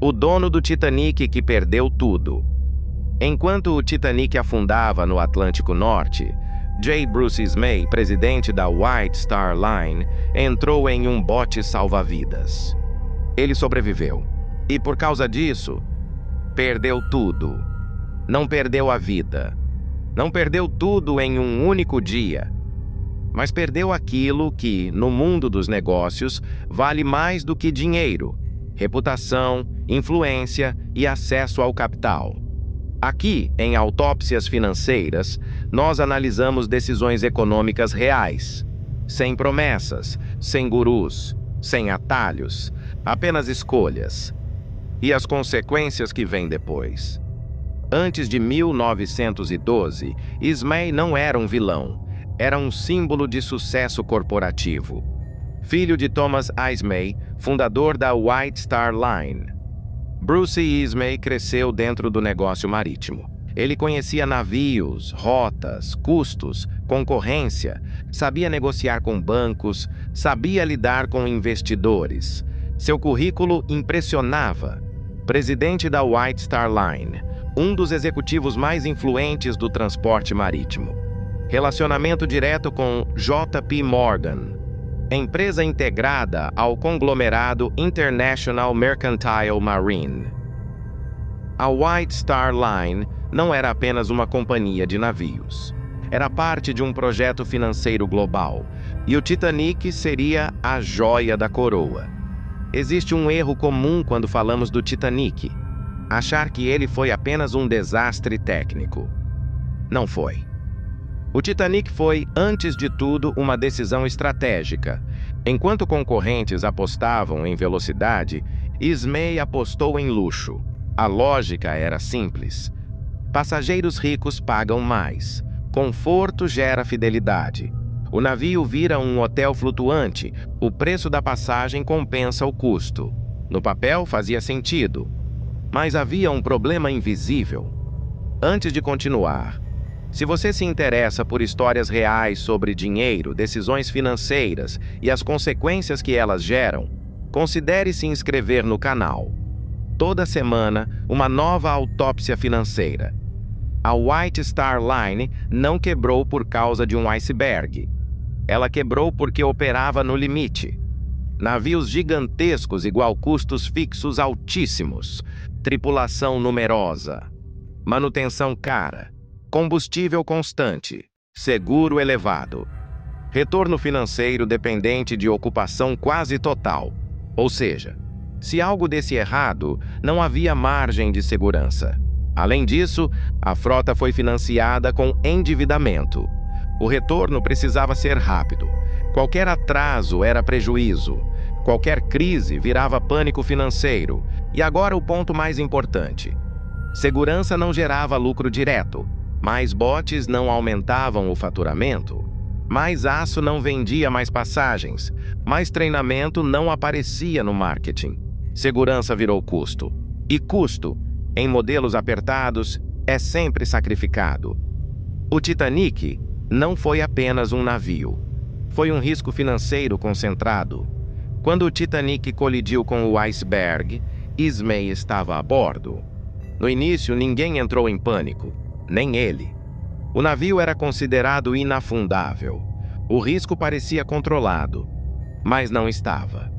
o dono do Titanic que perdeu tudo. Enquanto o Titanic afundava no Atlântico Norte, J. Bruce Ismay, presidente da White Star Line, entrou em um bote salva-vidas. Ele sobreviveu. E por causa disso, perdeu tudo. Não perdeu a vida. Não perdeu tudo em um único dia. Mas perdeu aquilo que, no mundo dos negócios, vale mais do que dinheiro: reputação, influência e acesso ao capital. Aqui, em Autópsias Financeiras, nós analisamos decisões econômicas reais, sem promessas, sem gurus, sem atalhos, apenas escolhas. E as consequências que vêm depois. Antes de 1912, Ismay não era um vilão, era um símbolo de sucesso corporativo. Filho de Thomas Ismay, fundador da White Star Line. Bruce Ismay cresceu dentro do negócio marítimo. Ele conhecia navios, rotas, custos, concorrência, sabia negociar com bancos, sabia lidar com investidores. Seu currículo impressionava. Presidente da White Star Line, um dos executivos mais influentes do transporte marítimo. Relacionamento direto com J.P. Morgan, empresa integrada ao conglomerado International Mercantile Marine. A White Star Line não era apenas uma companhia de navios. Era parte de um projeto financeiro global, e o Titanic seria a joia da coroa. Existe um erro comum quando falamos do Titanic: achar que ele foi apenas um desastre técnico. Não foi. O Titanic foi, antes de tudo, uma decisão estratégica. Enquanto concorrentes apostavam em velocidade, Ismay apostou em luxo. A lógica era simples. Passageiros ricos pagam mais. Conforto gera fidelidade. O navio vira um hotel flutuante. O preço da passagem compensa o custo. No papel fazia sentido. Mas havia um problema invisível. Antes de continuar, se você se interessa por histórias reais sobre dinheiro, decisões financeiras e as consequências que elas geram, considere se inscrever no canal. Toda semana, uma nova autópsia financeira. A White Star Line não quebrou por causa de um iceberg. Ela quebrou porque operava no limite. Navios gigantescos igual custos fixos altíssimos, tripulação numerosa, manutenção cara, combustível constante, seguro elevado, retorno financeiro dependente de ocupação quase total. Ou seja, se algo desse errado, não havia margem de segurança. Além disso, a frota foi financiada com endividamento. O retorno precisava ser rápido. Qualquer atraso era prejuízo. Qualquer crise virava pânico financeiro. E agora o ponto mais importante: segurança não gerava lucro direto. Mais botes não aumentavam o faturamento. Mais aço não vendia mais passagens. Mais treinamento não aparecia no marketing. Segurança virou custo. E custo, em modelos apertados, é sempre sacrificado. O Titanic não foi apenas um navio. Foi um risco financeiro concentrado. Quando o Titanic colidiu com o iceberg, Ismay estava a bordo. No início, ninguém entrou em pânico, nem ele. O navio era considerado inafundável. O risco parecia controlado, mas não estava.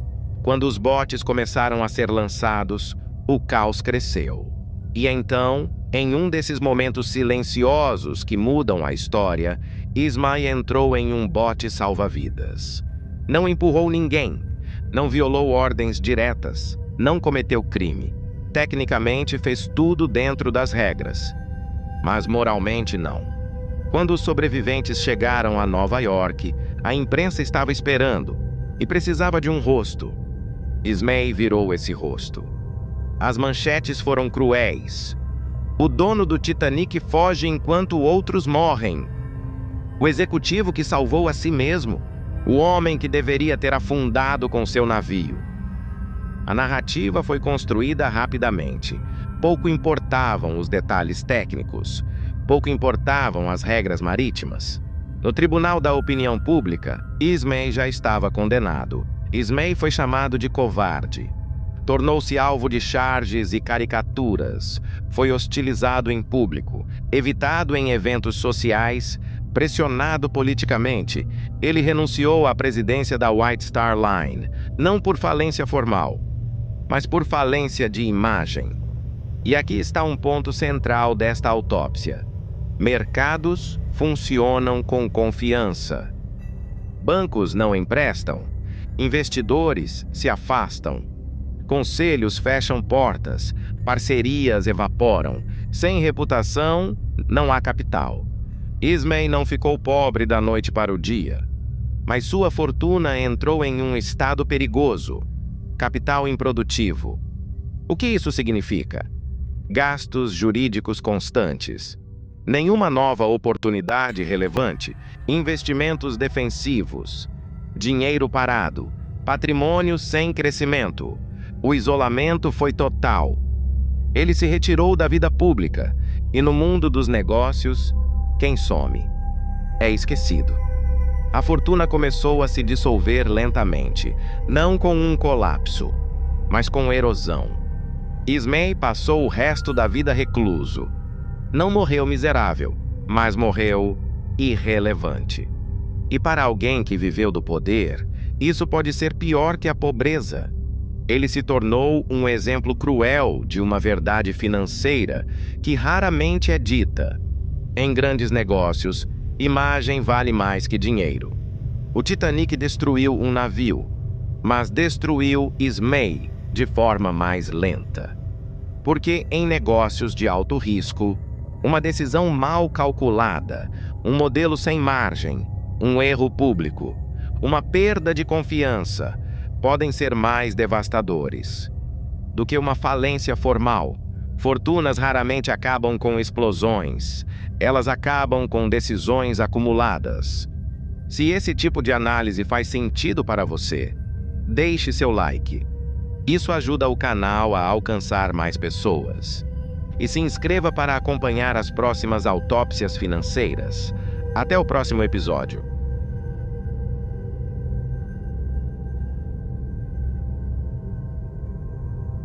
Quando os botes começaram a ser lançados, o caos cresceu. E então, em um desses momentos silenciosos que mudam a história, Ismay entrou em um bote salva-vidas. Não empurrou ninguém, não violou ordens diretas, não cometeu crime. Tecnicamente fez tudo dentro das regras, mas moralmente não. Quando os sobreviventes chegaram a Nova York, a imprensa estava esperando e precisava de um rosto. Ismay virou esse rosto. As manchetes foram cruéis. O dono do Titanic foge enquanto outros morrem. O executivo que salvou a si mesmo. O homem que deveria ter afundado com seu navio. A narrativa foi construída rapidamente. Pouco importavam os detalhes técnicos. Pouco importavam as regras marítimas. No Tribunal da Opinião Pública, Ismay já estava condenado. Ismay foi chamado de covarde. Tornou-se alvo de charges e caricaturas, foi hostilizado em público, evitado em eventos sociais, pressionado politicamente. Ele renunciou à presidência da White Star Line, não por falência formal, mas por falência de imagem. E aqui está um ponto central desta autópsia. Mercados funcionam com confiança. Bancos não emprestam. Investidores se afastam. Conselhos fecham portas. Parcerias evaporam. Sem reputação, não há capital. Ismay não ficou pobre da noite para o dia, mas sua fortuna entrou em um estado perigoso. Capital improdutivo. O que isso significa? Gastos jurídicos constantes. Nenhuma nova oportunidade relevante. Investimentos defensivos. Dinheiro parado. Patrimônio sem crescimento. O isolamento foi total. Ele se retirou da vida pública e no mundo dos negócios, quem some é esquecido. A fortuna começou a se dissolver lentamente, não com um colapso, mas com erosão. Ismay passou o resto da vida recluso. Não morreu miserável, mas morreu irrelevante. E para alguém que viveu do poder, isso pode ser pior que a pobreza. Ele se tornou um exemplo cruel de uma verdade financeira que raramente é dita. Em grandes negócios, imagem vale mais que dinheiro. O Titanic destruiu um navio, mas destruiu Ismay de forma mais lenta. Porque em negócios de alto risco, uma decisão mal calculada, um modelo sem margem, um erro público, uma perda de confiança, podem ser mais devastadores do que uma falência formal. Fortunas raramente acabam com explosões, elas acabam com decisões acumuladas. Se esse tipo de análise faz sentido para você, deixe seu like. Isso ajuda o canal a alcançar mais pessoas. E se inscreva para acompanhar as próximas autópsias financeiras. Até o próximo episódio.